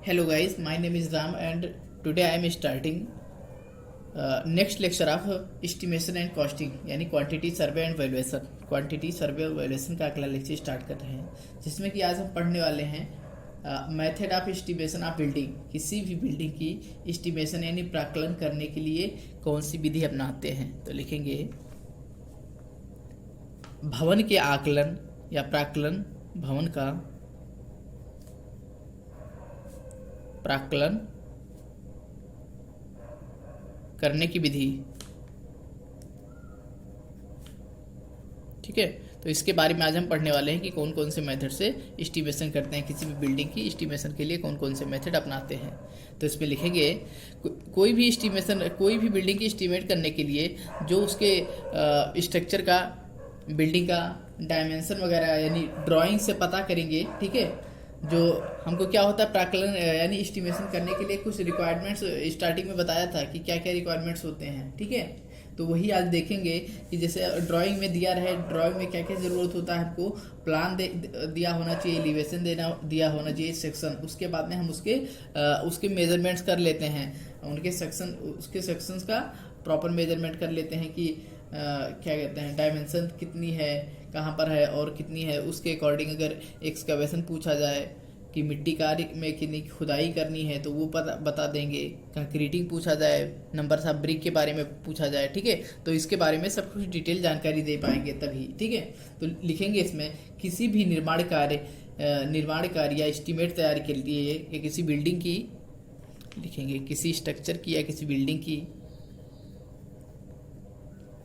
Hello guys, my name is Ram and today I am starting next lecture of estimation and costing यानी quantity survey and valuation. Quantity survey और valuation का अगला lecture start कर रहे हैं, जिसमें कि आज हम पढ़ने वाले हैं method of estimation of building. किसी भी बिल्डिंग की एस्टिमेशन यानी प्राकलन करने के लिए कौन सी विधि अपनाते हैं। तो लिखेंगे भवन के आकलन या प्राकलन, भवन का प्राकलन करने की विधि। ठीक है, तो इसके बारे में आज हम पढ़ने वाले हैं कि कौन कौन से मेथड से एस्टिमेशन करते हैं। किसी भी बिल्डिंग की एस्टिमेशन के लिए कौन कौन से मेथड अपनाते हैं। तो इसमें लिखेंगे कोई भी एस्टिमेशन, कोई भी बिल्डिंग की एस्टिमेट करने के लिए जो उसके स्ट्रक्चर का, बिल्डिंग का डायमेंशन वगैरह यानी ड्राइंग से पता करेंगे। ठीक है, जो हमको क्या होता है प्राकलन यानी एस्टिमेशन करने के लिए कुछ रिक्वायरमेंट्स स्टार्टिंग में बताया था कि क्या क्या रिक्वायरमेंट्स होते हैं। ठीक है, तो वही आज देखेंगे कि जैसे ड्राइंग में दिया रहे, ड्राइंग में क्या क्या ज़रूरत होता है। हमको प्लान दिया होना चाहिए, एलिवेशन दिया होना चाहिए, सेक्शन। उसके बाद में हम उसके मेजरमेंट्स कर लेते हैं, उसके सेक्शंस का प्रॉपर मेजरमेंट कर लेते हैं कि क्या कहते हैं डायमेंशन कितनी है, कहाँ पर है और कितनी है। उसके अकॉर्डिंग अगर एक्सकवेशन पूछा जाए कि मिट्टी कार्य में कितनी खुदाई करनी है तो वो बता देंगे। कंक्रीटिंग पूछा जाए, नंबर ऑफ ब्रिक के बारे में पूछा जाए। ठीक है, तो इसके बारे में सब कुछ डिटेल जानकारी दे पाएंगे तभी। ठीक है, तो लिखेंगे इसमें किसी भी निर्माण कार्य या एस्टिमेट तैयार के लिए या किसी बिल्डिंग की, लिखेंगे किसी स्ट्रक्चर की या किसी बिल्डिंग की,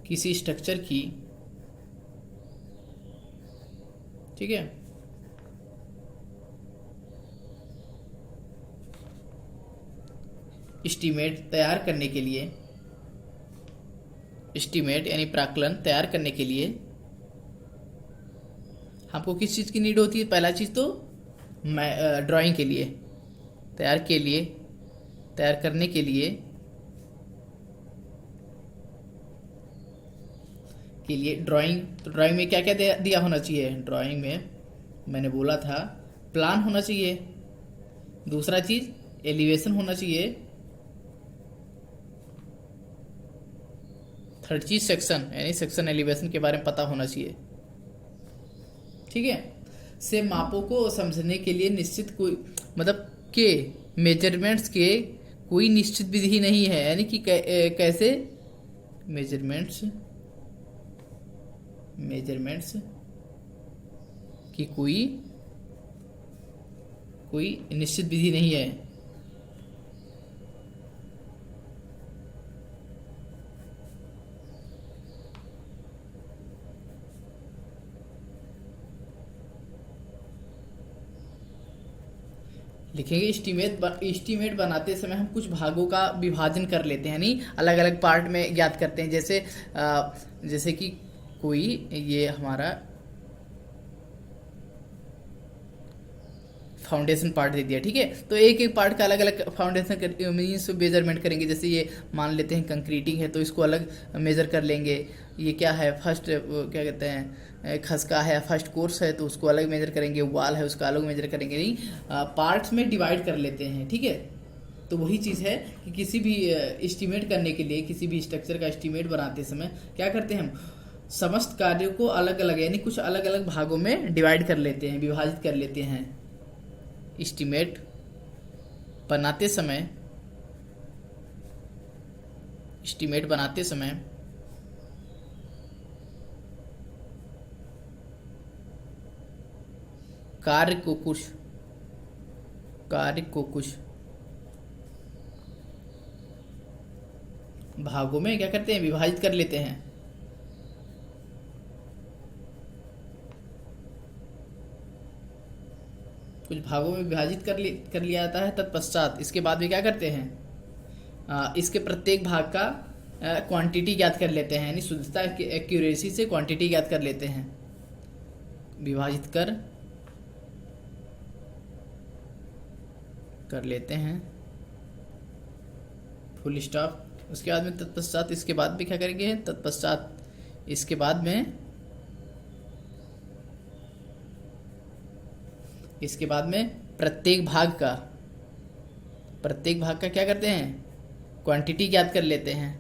किसी स्ट्रक्चर की, ठीक है, एस्टिमेट तैयार करने के लिए, एस्टिमेट यानी प्राकलन तैयार करने के लिए हमको किस चीज़ की नीड होती है। पहला चीज़ तो ड्राइंग के लिए, तैयार करने के लिए ड्राइंग। तो ड्राइंग में क्या क्या दिया होना चाहिए। ड्राइंग में मैंने बोला था प्लान होना चाहिए, दूसरा चीज एलिवेशन होना चाहिए, थर्ड चीज सेक्शन यानी सेक्शन एलिवेशन के बारे में पता होना चाहिए। ठीक है, से मापों को समझने के लिए निश्चित कोई मतलब के मेजरमेंट्स के कोई निश्चित विधि नहीं है, यानी कि कैसे मेजरमेंट्स की कोई निश्चित विधि नहीं है। लिखेंगे एस्टीमेट बनाते समय हम कुछ भागों का विभाजन कर लेते हैं, यानी अलग अलग पार्ट में ज्ञात करते हैं। जैसे कि कोई ये हमारा फाउंडेशन पार्ट दे दिया। ठीक है, तो एक एक पार्ट का अलग अलग फाउंडेशन मीन्स मेजरमेंट करेंगे। जैसे ये मान लेते हैं कंक्रीटिंग है तो इसको अलग मेजर कर लेंगे। ये क्या है, फर्स्ट क्या कहते हैं खसका है, फर्स्ट कोर्स है तो उसको अलग मेजर करेंगे। वॉल है उसका अलग मेजर करेंगे। नहीं, पार्ट्स में डिवाइड कर लेते हैं। ठीक है, तो वही चीज़ है कि किसी भी एस्टिमेट करने के लिए, किसी भी स्ट्रक्चर का एस्टिमेट बनाते समय क्या करते हैं, हम समस्त कार्यों को अलग अलग यानी कुछ अलग अलग भागों में डिवाइड कर लेते हैं, विभाजित कर लेते हैं। एस्टिमेट बनाते समय कार्य को कुछ भागों में क्या करते हैं, विभाजित कर लेते हैं। कुछ भागों में विभाजित कर लिया जाता है। तत्पश्चात इसके बाद भी क्या करते हैं, इसके प्रत्येक भाग का क्वांटिटी ज्ञात कर लेते हैं, यानी शुद्धता एक्यूरेसी से क्वांटिटी ज्ञात कर लेते हैं। विभाजित कर लेते हैं, फुल स्टॉप। उसके बाद में तत्पश्चात इसके बाद भी क्या करेंगे, तत्पश्चात इसके बाद में प्रत्येक भाग का प्रत्येक भाग का क्या करते हैं, क्वांटिटी ज्ञात कर लेते हैं।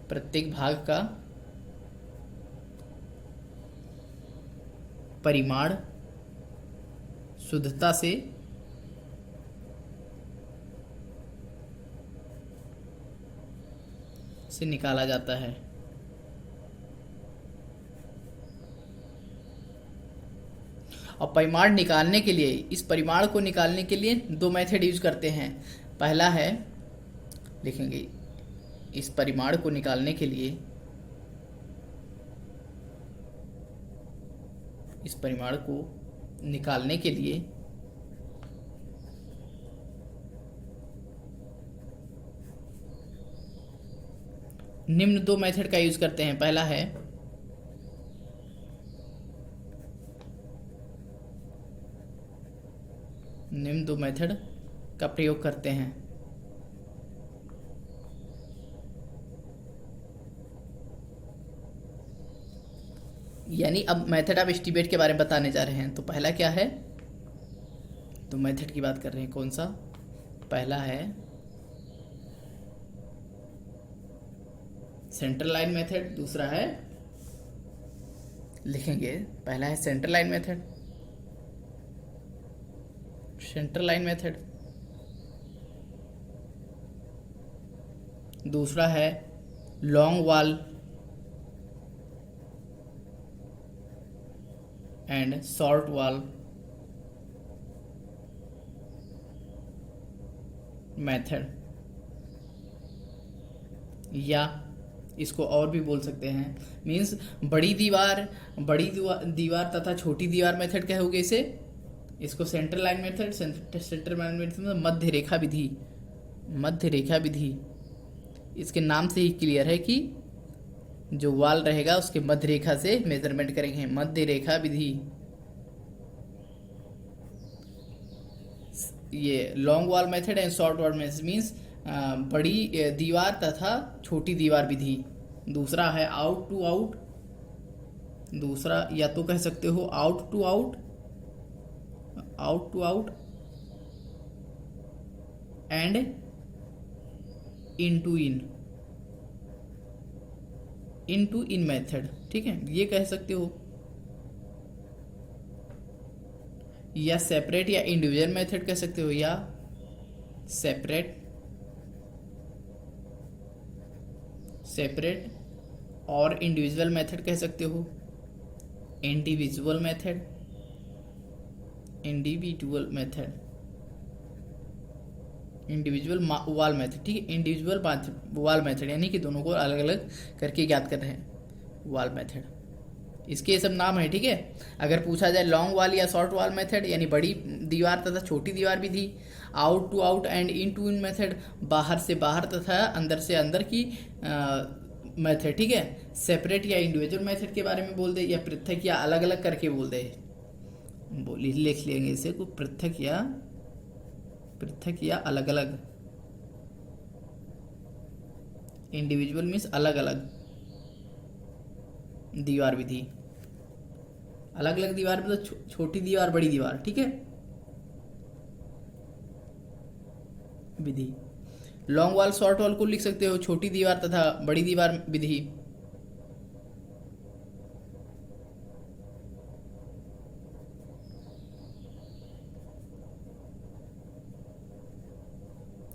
प्रत्येक भाग का परिमाण शुद्धता से निकाला जाता है। और परिमाण निकालने के लिए, इस परिमाण को निकालने के लिए दो मेथड यूज करते हैं। पहला है, लिखेंगे इस परिमाण को निकालने के लिए, इस परिमाण को निकालने के लिए निम्न दो मेथड का यूज करते हैं। पहला है निम्न दो मेथड का प्रयोग करते हैं। यानी अब मेथड ऑफ एस्टीमेट के बारे में बताने जा रहे हैं। तो पहला क्या है, तो मेथड की बात कर रहे हैं, कौन सा, पहला है सेंट्रल लाइन मेथड, दूसरा है, लिखेंगे पहला है central line method, central line method, दूसरा है long wall and short wall method, या इसको और भी बोल सकते हैं, मीन्स बड़ी दीवार तथा छोटी दीवार मेथड कहोगे इसे। इसको central line method, central line method में मध्य रेखा विधि, मध्य रेखा विधि, इसके नाम से ही क्लियर है कि जो वाल रहेगा उसके मध्य रेखा से मेजरमेंट करेंगे, मध्य रेखा विधि। ये long wall method and short wall method means बड़ी दीवार तथा छोटी दीवार विधि। दूसरा है आउट टू आउट, दूसरा या तो कह सकते हो out to out, out to out and in to in, in to in method, ठीक है, ये कह सकते हो। या सेपरेट या इंडिविजुअल मेथड कह सकते हो, या सेपरेट, सेपरेट और इंडिविजुअल मेथड कह सकते हो, individual method, individual method, individual wall method, ठीक है, इंडिविजुअल वॉल मेथड, यानी कि दोनों को अलग अलग करके ज्ञात कर रहे हैं, वॉल मेथड, इसके ये सब नाम है, ठीक है। अगर पूछा जाए लॉन्ग वॉल या शॉर्ट वॉल मेथड, यानी बड़ी दीवार तथा छोटी दीवार विधि, out to out and in to in method, बाहर से बाहर तथा अंदर से अंदर की मेथड, ठीक है। सेपरेट या इंडिविजुअल मेथड के बारे में बोल दे, या पृथक या अलग अलग करके बोल दे, बोली लिख लेंगे इसे को पृथक या अलग अलग। इंडिविजुअल मीन्स अलग अलग दीवार विधि, अलग अलग दीवार मतलब छोटी दीवार बड़ी दीवार, ठीक है, विधि। लॉन्ग वॉल शॉर्ट वॉल को लिख सकते हो छोटी दीवार तथा बड़ी दीवार विधि।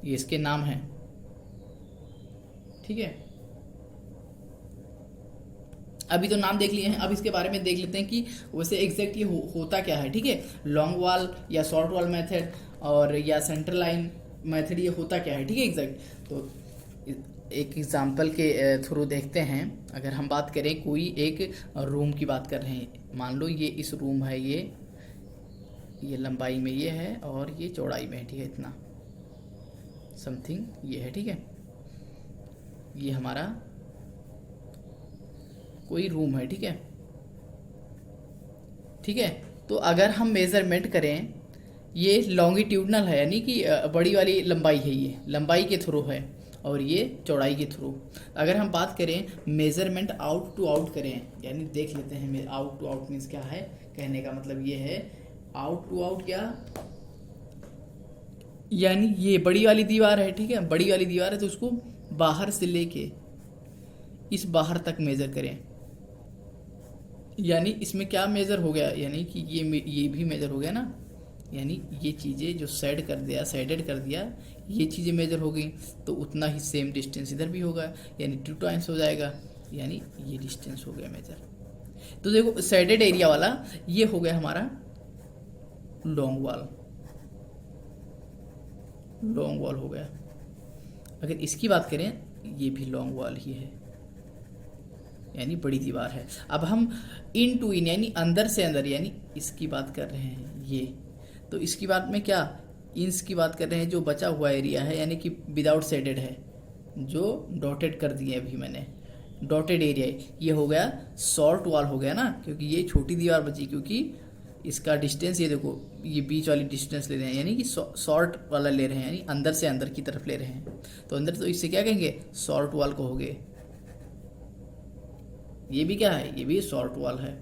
ये इसके नाम हैं, ठीक है। अभी तो नाम देख लिए हैं, अब इसके बारे में देख लेते हैं कि वैसे एग्जैक्ट ये होता क्या है, ठीक है। लॉन्ग वॉल या शॉर्ट वॉल मेथड और या सेंट्रल लाइन मेथड, ये होता क्या है, ठीक है, एग्जैक्ट। तो एक एग्जांपल के थ्रू देखते हैं। अगर हम बात करें, कोई एक रूम की बात कर रहे हैं, मान लो ये इस रूम है, ये लंबाई में ये है और ये चौड़ाई में है, ठीक है, इतना समथिंग ये है, ठीक है। ये हमारा कोई रूम है, ठीक है, ठीक है। तो अगर हम मेजरमेंट करें, ये लॉन्गिट्यूडनल है, यानी कि बड़ी वाली लंबाई है, ये लंबाई के थ्रू है, और ये चौड़ाई के थ्रू। अगर हम बात करें मेजरमेंट आउट टू आउट करें, यानी देख लेते हैं आउट टू आउट मीन्स क्या है, कहने का मतलब ये है आउट टू आउट क्या, यानी ये बड़ी वाली दीवार है, ठीक है, बड़ी वाली दीवार है, तो उसको बाहर से लेके इस बाहर तक मेजर करें। यानी इसमें क्या मेजर हो गया, यानी कि ये भी मेजर हो गया ना, यानी ये चीज़ें जो साइडेड कर दिया, ये चीज़ें मेजर हो गई, तो उतना ही सेम डिस्टेंस इधर भी होगा, यानी 2 टाइम्स हो जाएगा, यानी ये डिस्टेंस हो गया मेजर। तो देखो साइडेड एरिया वाला ये हो गया हमारा लॉन्ग वॉल हो गया। अगर इसकी बात करें, ये भी लॉन्ग वॉल ही है, यानी बड़ी दीवार है। अब हम इन टू इन यानी अंदर से अंदर, यानी इसकी बात कर रहे हैं ये, तो इसकी बात में क्या, इंस की बात कर रहे हैं, जो बचा हुआ एरिया है, यानी कि विदाउट शेडेड है, जो डॉटेड कर दिए अभी मैंने, डॉटेड एरिया, ये हो गया शॉर्ट वॉल हो गया ना, क्योंकि ये छोटी दीवार बची, क्योंकि इसका डिस्टेंस ये देखो, ये बीच वाली डिस्टेंस ले रहे हैं, यानी कि शॉर्ट वाला ले रहे हैं, यानी अंदर से अंदर की तरफ ले रहे हैं, तो अंदर, तो इससे क्या कहेंगे, शॉर्ट वॉल को हो गए। ये भी क्या है, ये भी शॉर्ट वॉल है,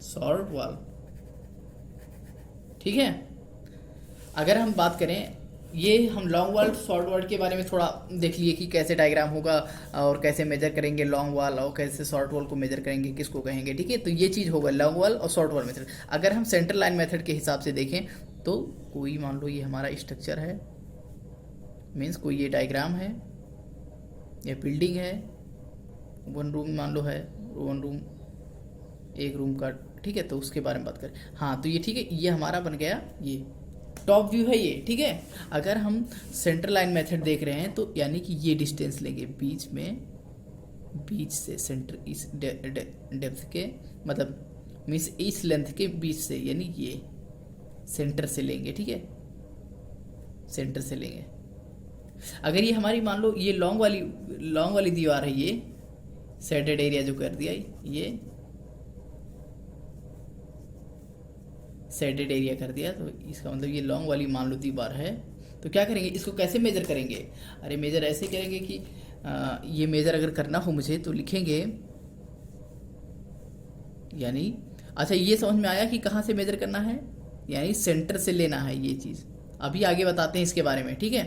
शॉर्ट वॉल, ठीक है। अगर हम बात करें, ये हम लॉन्ग वॉल शॉर्ट वॉल के बारे में थोड़ा देख लिए कि कैसे डायग्राम होगा और कैसे मेजर करेंगे लॉन्ग वॉल, और कैसे शॉर्ट वॉल को मेजर करेंगे, किसको कहेंगे, ठीक है। तो ये चीज़ होगा लॉन्ग वॉल और शॉर्ट वॉल मेथड। अगर हम सेंटर लाइन मेथड के हिसाब से देखें, तो कोई मान लो ये हमारा स्ट्रक्चर है, मीन्स कोई ये डायग्राम है, ये बिल्डिंग है, 1 रूम मान लो है, 1 रूम, 1 रूम का, ठीक है, तो उसके बारे में बात करें। हाँ, तो ये ठीक है, ये हमारा बन गया, ये टॉप व्यू है ये, ठीक है। अगर हम सेंटर लाइन मेथड देख रहे हैं, तो यानी कि ये डिस्टेंस लेंगे बीच में, बीच से सेंटर, इस डेप्थ के, मतलब मीन्स इस लेंथ के बीच से, यानी ये सेंटर से लेंगे, ठीक है, सेंटर से लेंगे। अगर ये हमारी मान लो ये लॉन्ग वाली दीवार है, ये शेडेड एरिया जो कर दिया, ये शेडेड एरिया कर दिया, तो इसका मतलब ये लॉन्ग वाली मान लो दीवार है, तो क्या करेंगे, इसको कैसे मेजर करेंगे। अरे मेजर ऐसे करेंगे कि ये मेजर अगर करना हो मुझे, तो लिखेंगे, यानी अच्छा ये समझ में आया कि कहाँ से मेजर करना है, यानी सेंटर से लेना है ये चीज़। अभी आगे बताते हैं इसके बारे में, ठीक है,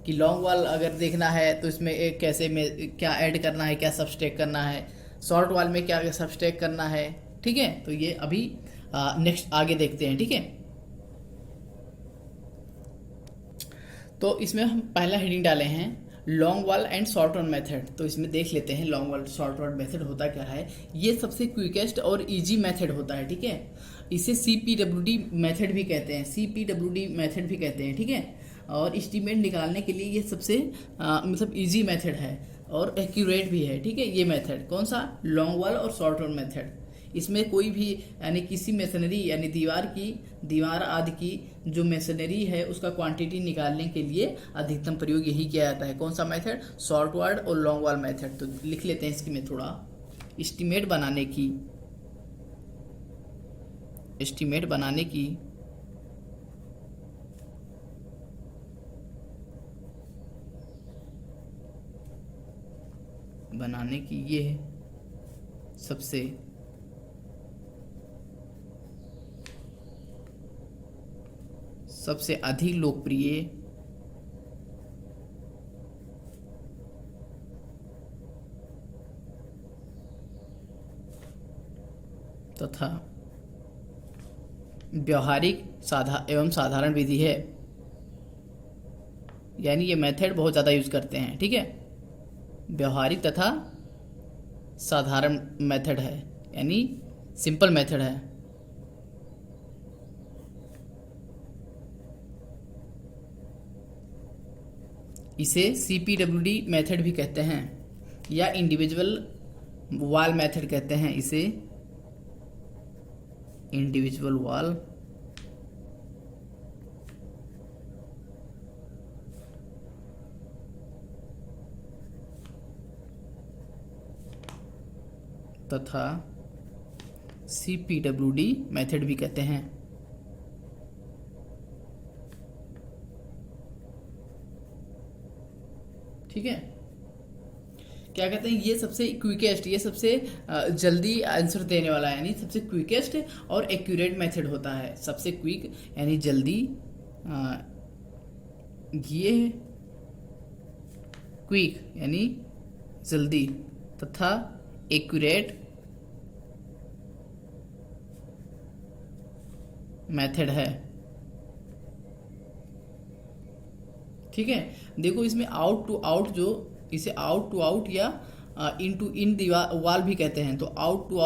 कि लॉन्ग वॉल अगर देखना है तो इसमें एक कैसे में क्या ऐड करना है, क्या सबस्ट्रैक्ट करना है, शॉर्ट वॉल में क्या सबस्ट्रैक्ट करना है, ठीक है। तो ये अभी नेक्स्ट आगे देखते हैं, ठीक है। तो इसमें हम पहला हेडिंग डाले हैं long wall and short wall method. तो इसमें देख लेते हैं long wall short wall method होता क्या है। ये सबसे क्विकेस्ट और इजी मेथड होता है, ठीक है। इसे CPWD मेथड भी कहते हैं, CPWD मेथड भी कहते हैं, ठीक है। और एस्टीमेट निकालने के लिए ये सबसे मतलब इजी मेथड है और एक्यूरेट भी है, ठीक है। ये मेथड कौन सा, लॉन्ग वॉल और शॉर्ट वॉल मेथड। इसमें कोई भी यानी किसी मशीनरी यानी दीवार आदि की जो मशीनरी है उसका क्वांटिटी निकालने के लिए अधिकतम प्रयोग यही किया जाता है। कौन सा मेथड, शॉर्ट वॉल और लॉन्ग वॉल मेथड। तो लिख लेते हैं इसकी में थोड़ा, एस्टीमेट बनाने की ये सबसे अधिक लोकप्रिय तथा व्यवहारिक एवं साधारण विधि है। यानी ये मेथड बहुत ज़्यादा यूज करते हैं, ठीक है। व्यवहारिक तथा साधारण मेथड है, यानी सिंपल मेथड है। इसे CPWD मेथड भी कहते हैं या इंडिविजुअल वॉल मेथड कहते हैं। इसे इंडिविजुअल वॉल तथा CPWD मेथड भी कहते हैं। ठीक है, क्या कहते हैं, ये सबसे क्विकेस्ट, ये सबसे जल्दी आंसर देने वाला है, यानी सबसे क्विकेस्ट और एक्यूरेट मेथड होता है। सबसे क्विक यानी जल्दी, ये क्विक यानी जल्दी, तथा एक्यूरेट मेथड है। ठीक है, देखो इसमें आउट टू आउट, जो इसे आउट टू आउट या इन टू इन दीवार वाल भी कहते हैं। तो आउट टू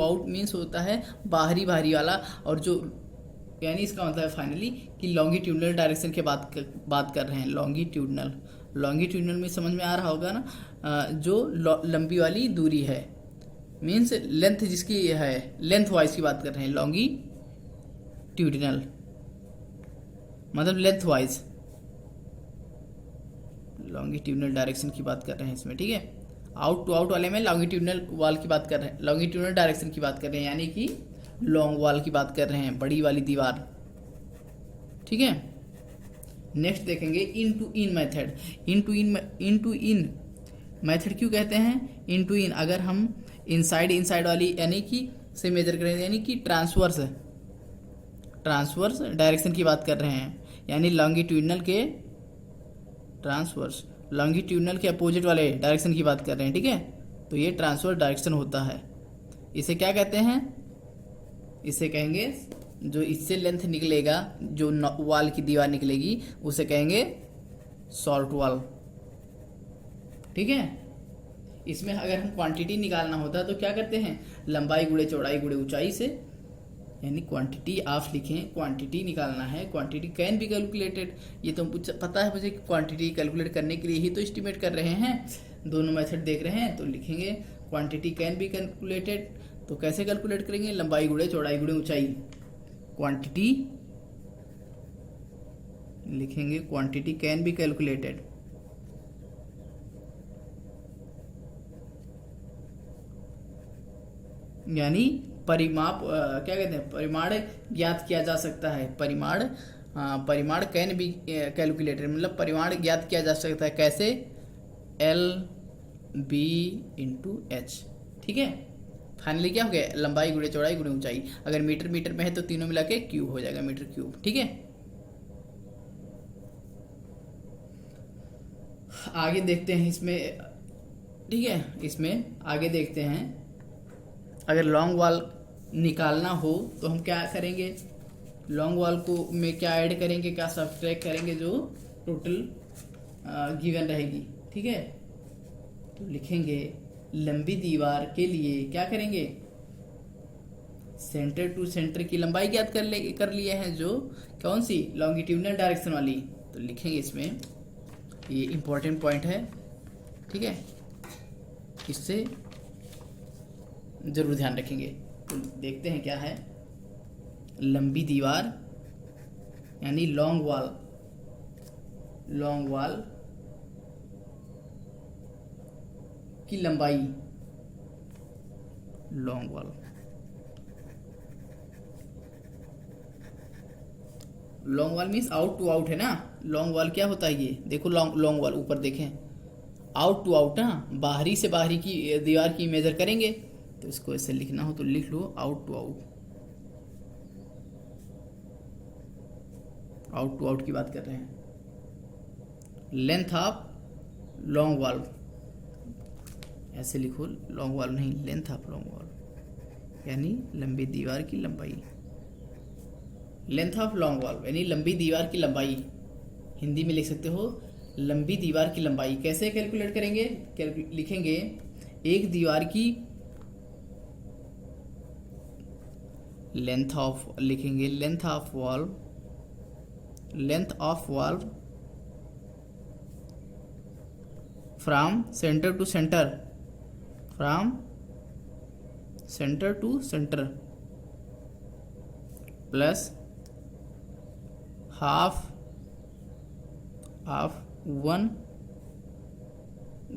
आउट मीन्स होता है बाहरी वाला, और जो यानी इसका मतलब है फाइनली कि लॉन्गिट्यूडनल डायरेक्शन के बात कर रहे हैं। लॉन्गिट्यूडनल में समझ में आ रहा होगा ना, जो लंबी वाली दूरी है, मीन्स लेंथ जिसकी है, लेंथ वाइज की बात कर रहे हैं। लॉन्गिट्यूडनल मतलब लेंथ वाइज, लॉन्गिट्यूडनल डायरेक्शन की बात कर रहे हैं इसमें। ठीक है, आउट टू आउट वाले में लॉन्गिट्यूडनल वाल की बात कर रहे हैं, लॉन्गिट्यूडनल डायरेक्शन की बात कर रहे हैं, यानी कि लॉन्ग वाल की बात कर रहे हैं, बड़ी वाली दीवार। ठीक है, नेक्स्ट देखेंगे in to in method. In to in method क्यों कहते हैं इन टू इन? अगर हम इनसाइड वाली यानी कि से मेजर करें, यानी कि ट्रांसवर्स डायरेक्शन की बात कर रहे हैं, यानी लॉन्गिट्यूडनल के अपोजिट वाले डायरेक्शन की बात कर रहे हैं। ठीक है, तो ये ट्रांसवर्स डायरेक्शन होता है। इसे क्या कहते हैं? इसे कहेंगे, जो इससे लेंथ निकलेगा, जो वाल की दीवार निकलेगी, उसे कहेंगे सॉल्ट वॉल। ठीक है, इसमें अगर हम क्वांटिटी निकालना होता है तो क्या करते हैं? लंबाई गुणे चौड़ाई गुणे ऊंचाई से, यानी क्वांटिटी आप लिखें, क्वांटिटी निकालना है। क्वांटिटी कैन बी कैलकुलेटेड, ये तो पता है मुझे, क्वांटिटी कैलकुलेट करने के लिए ही तो एस्टिमेट कर रहे हैं। दोनों मेथड देख रहे हैं तो लिखेंगे क्वांटिटी कैन बी कैलकुलेटेड। तो कैसे कैलकुलेट करेंगे? लंबाई गुणे चौड़ाई गुणे ऊंचाई। क्वांटिटी लिखेंगे, क्वांटिटी कैन बी कैलकुलेटेड, यानी परिमाप, क्या कहते हैं, परिमाण ज्ञात किया जा सकता है। परिमाण कैन बी कैलकुलेटेड, मतलब परिमाण ज्ञात किया जा सकता है। कैसे? L/B/H। ठीक है, फाइनली क्या हो गया? लंबाई गुणे चौड़ाई गुणे ऊंचाई। अगर मीटर में है तो तीनों मिला के क्यूब हो जाएगा, मीटर क्यूब। ठीक है, आगे देखते हैं इसमें। ठीक है, इसमें आगे देखते हैं, अगर लॉन्ग वॉल निकालना हो तो हम क्या करेंगे? लॉन्ग वॉल को में क्या ऐड करेंगे, क्या सब्ट्रैक्ट करेंगे, जो टोटल गिवन रहेगी। ठीक है, तो लिखेंगे लंबी दीवार के लिए क्या करेंगे? सेंटर टू सेंटर की लंबाई ज्ञात कर लिए हैं, जो कौन सी? लॉन्गिट्यूडनल डायरेक्शन वाली। तो लिखेंगे इसमें, ये इंपॉर्टेंट पॉइंट है। ठीक है, इससे जरूर ध्यान रखेंगे। तो देखते हैं क्या है। लंबी दीवार यानी लॉन्ग वॉल की लंबाई, long wall means out to out है ना। लॉन्ग वॉल क्या होता है? ये देखो, लॉन्ग वॉल ऊपर देखें, आउट टू आउट ना, बाहरी से बाहरी की दीवार की मेजर करेंगे। तो इसको ऐसे लिखना हो तो लिख लो, आउट टू आउट की बात कर रहे हैं। लेंथ ऑफ लॉन्ग वॉल, ऐसे लिखो, लॉन्ग वॉल नहीं, लेंथ ऑफ लॉन्ग वॉल, यानी लंबी दीवार की लंबाई। लेंथ ऑफ लॉन्ग वॉल यानी लंबी दीवार की लंबाई। हिंदी में लिख सकते हो लंबी दीवार की लंबाई। कैसे कैलकुलेट करेंगे? लिखेंगे एक दीवार की लेंथ ऑफ, लिखेंगे length of wall from centre to centre plus half of one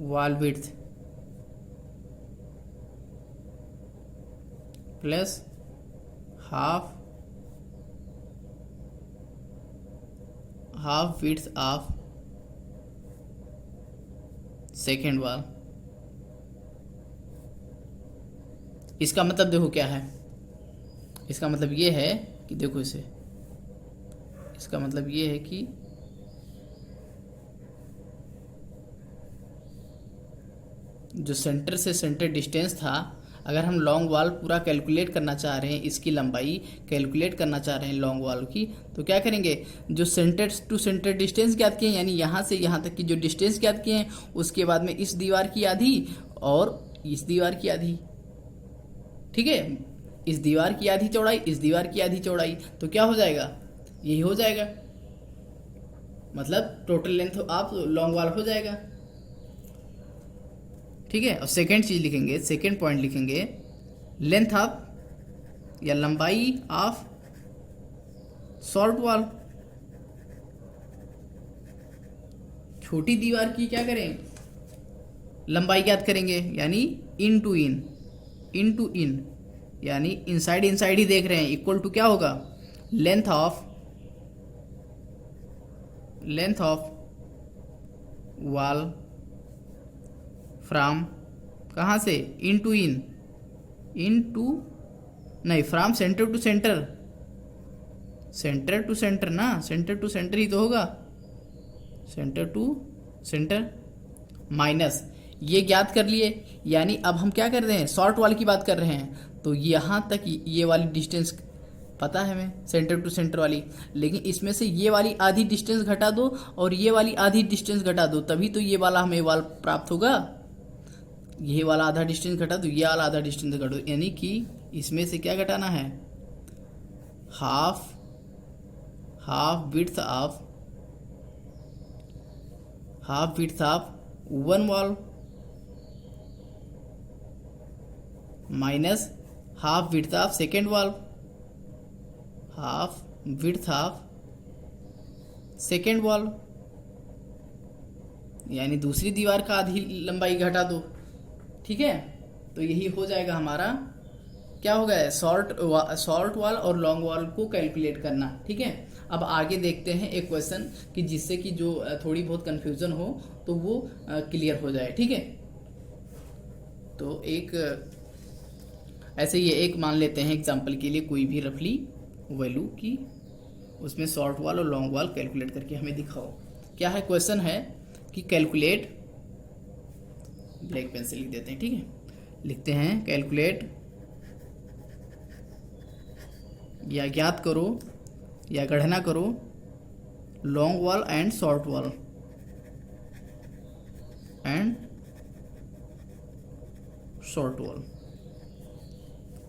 wall width plus half width of second wall। इसका मतलब देखो क्या है, इसका मतलब ये है कि देखो इसे, इसका मतलब ये है कि जो सेंटर से सेंटर डिस्टेंस था, अगर हम लॉन्ग वॉल पूरा कैलकुलेट करना चाह रहे हैं, इसकी लंबाई कैलकुलेट करना चाह रहे हैं लॉन्ग वॉल की, तो क्या करेंगे, जो सेंटर टू सेंटर डिस्टेंस ज्ञात किए हैं, यानी यहाँ से यहाँ तक की जो डिस्टेंस ज्ञात किए हैं, उसके बाद में इस दीवार की आधी और इस दीवार की आधी, ठीक है, इस दीवार की आधी चौड़ाई, इस दीवार की आधी चौड़ाई, तो क्या हो जाएगा, यही हो जाएगा, मतलब total length of long wall हो जाएगा। ठीक है, और सेकेंड चीज लिखेंगे, सेकेंड पॉइंट लिखेंगे, लेंथ ऑफ या लंबाई ऑफ शॉर्ट वॉल, छोटी दीवार की क्या करें, लंबाई ज्ञात करेंगे, यानी इन टू इन, इन टू इन, यानी इनसाइड इनसाइड ही देख रहे हैं, इक्वल टू क्या होगा, लेंथ ऑफ वॉल फ्रॉम, कहाँ से, in to in, in to नहीं, from centre to centre, centre to centre ना, सेंटर टू सेंटर ही तो होगा, सेंटर टू सेंटर, माइनस ये ज्ञात कर लिए, यानी अब हम क्या कर रहे हैं, शॉर्ट वाल की बात कर रहे हैं, तो यहाँ तक ये वाली डिस्टेंस पता है हमें, सेंटर टू सेंटर वाली, लेकिन इसमें से ये वाली आधी डिस्टेंस घटा दो और ये वाली आधी डिस्टेंस घटा दो, तभी तो ये वाला हमें वाल प्राप्त होगा, ये वाला आधा डिस्टेंस घटा दो, ये वाला आधा डिस्टेंस घटा दो, यानी कि इसमें से क्या घटाना है, half width of one wall minus half width of second wall, half width of second wall, यानी दूसरी दीवार का आधी लंबाई घटा दो, ठीक है, तो यही हो जाएगा हमारा, क्या हो गया, शॉर्ट वॉल और लॉन्ग वॉल को कैलकुलेट करना। ठीक है, अब आगे देखते हैं एक क्वेश्चन कि जिससे कि जो थोड़ी बहुत कंफ्यूजन हो तो वो क्लियर हो जाए। ठीक है, तो एक ऐसे ही एक मान लेते हैं एग्जांपल के लिए, कोई भी रफली वैल्यू की, उसमें शॉर्ट वॉल और लॉन्ग वॉल कैलकुलेट करके हमें दिखाओ। क्या है क्वेश्चन है कि कैलकुलेट, ब्लैक पेन से लिख देते हैं, ठीक है, लिखते हैं कैलकुलेट या ज्ञात करो या गणना करो long wall and short wall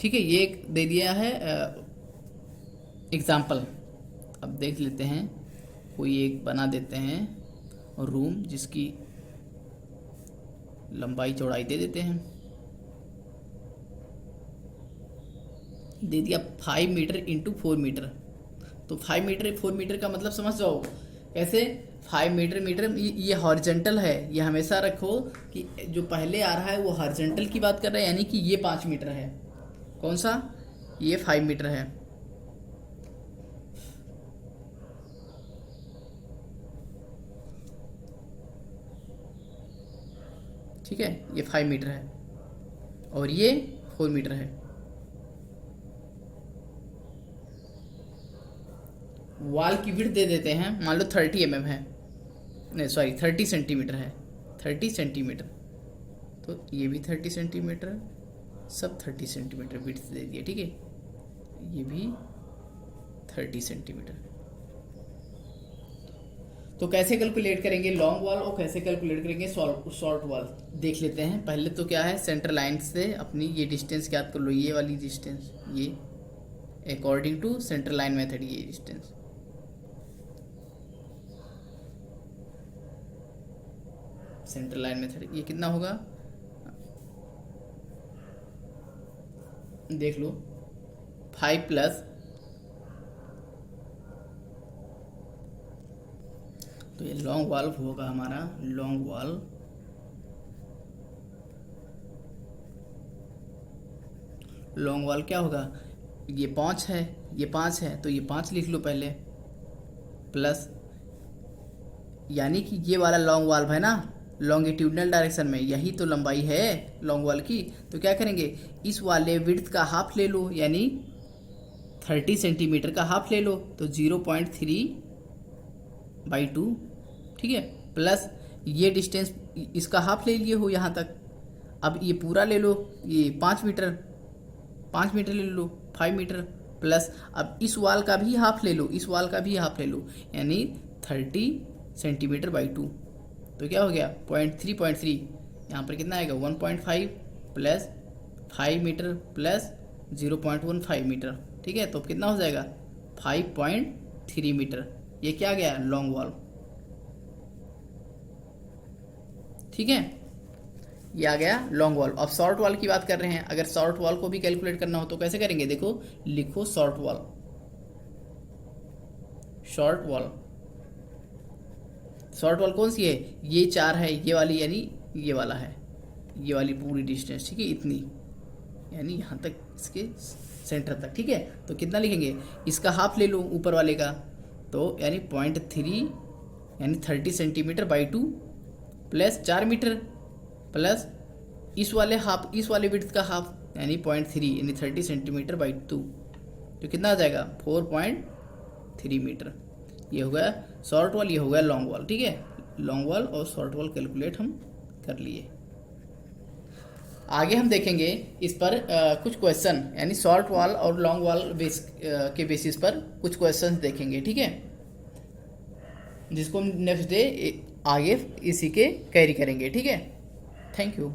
ठीक है, ये एक दे दिया है एग्जाम्पल। अब देख लेते हैं, कोई एक बना देते हैं रूम जिसकी लंबाई चौड़ाई दे देते हैं, दे दिया 5 मीटर इंटू 4 मीटर, तो 5 मीटर 4 मीटर का मतलब समझ जाओ कैसे, 5 मीटर ये हॉरिजेंटल है, ये हमेशा रखो कि जो पहले आ रहा है वो हॉरिजेंटल की बात कर रहा है, यानी कि ये 5 मीटर है, कौन सा, ये 5 मीटर है, ठीक है, ये 5 मीटर है और ये 4 मीटर है। वॉल की विड्थ दे देते हैं, मान लो 30 mm है, नहीं सॉरी 30 सेंटीमीटर है, 30 सेंटीमीटर, तो ये भी 30 सेंटीमीटर, सब 30 सेंटीमीटर विड्थ दे दिया। ठीक है, ये भी 30 सेंटीमीटर। तो कैसे कैलकुलेट करेंगे लॉन्ग वॉल और कैसे कैलकुलेट करेंगे शॉर्ट वॉल, देख लेते हैं। पहले तो क्या है, सेंटर लाइन से अपनी ये डिस्टेंस ज्ञात कर लो, ये वाली डिस्टेंस, ये according to centre line method, ये डिस्टेंस, सेंटर लाइन मेथड, ये कितना होगा देख लो, 5 प्लस, तो ये लॉन्ग वॉल होगा हमारा, लॉन्ग वॉल क्या होगा, ये 5 है, ये 5 है, तो ये 5 लिख लो पहले, प्लस यानी कि ये वाला लॉन्ग वॉल है ना, लॉन्गिट्यूडनल डायरेक्शन में, यही तो लंबाई है लॉन्ग वॉल की। तो क्या करेंगे, इस वाले विड्थ का हाफ ले लो, यानी 30 सेंटीमीटर का हाफ ले लो, तो 0.3/2, ठीक है, प्लस ये डिस्टेंस इसका हाफ ले लिए हो यहाँ तक। अब ये पूरा ले लो, ये 5 मीटर ले लो, 5 मीटर, प्लस अब इस वाल का भी हाफ ले लो, इस वाल का भी हाफ ले लो, यानी 30 सेंटीमीटर बाई 2। तो क्या हो गया 0.3, यहाँ पर कितना आएगा 1.5 प्लस 5 मीटर प्लस 0.15 मीटर, ठीक है। तो कितना हो जाएगा 5.3 मीटर। ये क्या गया लॉन्ग वॉल, ठीक है, ये आ गया लॉन्ग वॉल। अब शॉर्ट वॉल की बात कर रहे हैं, अगर शॉर्ट वॉल को भी कैलकुलेट करना हो तो कैसे करेंगे, देखो लिखो शॉर्ट वॉल कौन सी है, ये 4 है, ये वाली यानी ये वाला है, ये वाली पूरी डिस्टेंस, ठीक है, इतनी, यानी यहाँ तक इसके सेंटर तक, ठीक है। तो कितना लिखेंगे, इसका हाफ ले लो ऊपर वाले का, तो यानी 0.3 यानी 30 centimetre by 2 plus 4 metre plus इस वाले हाफ, इस वाले विड्थ का हाफ यानी 0.3 यानी 30 सेंटीमीटर बाई 2, तो कितना आ जाएगा 4.3 मीटर। ये हो गया शॉर्ट वॉल, ये हो गया लॉन्ग वॉल, ठीक है। लॉन्ग वॉल और शॉर्ट वॉल कैलकुलेट हम कर लिए। आगे हम देखेंगे इस पर कुछ क्वेश्चन, यानी शॉर्ट वॉल और लॉन्ग वॉल के बेसिस पर कुछ क्वेश्चन देखेंगे, ठीक है, जिसको हम नेक्स्ट डे आगे इसी के कैरी करेंगे, ठीक है। Thank you.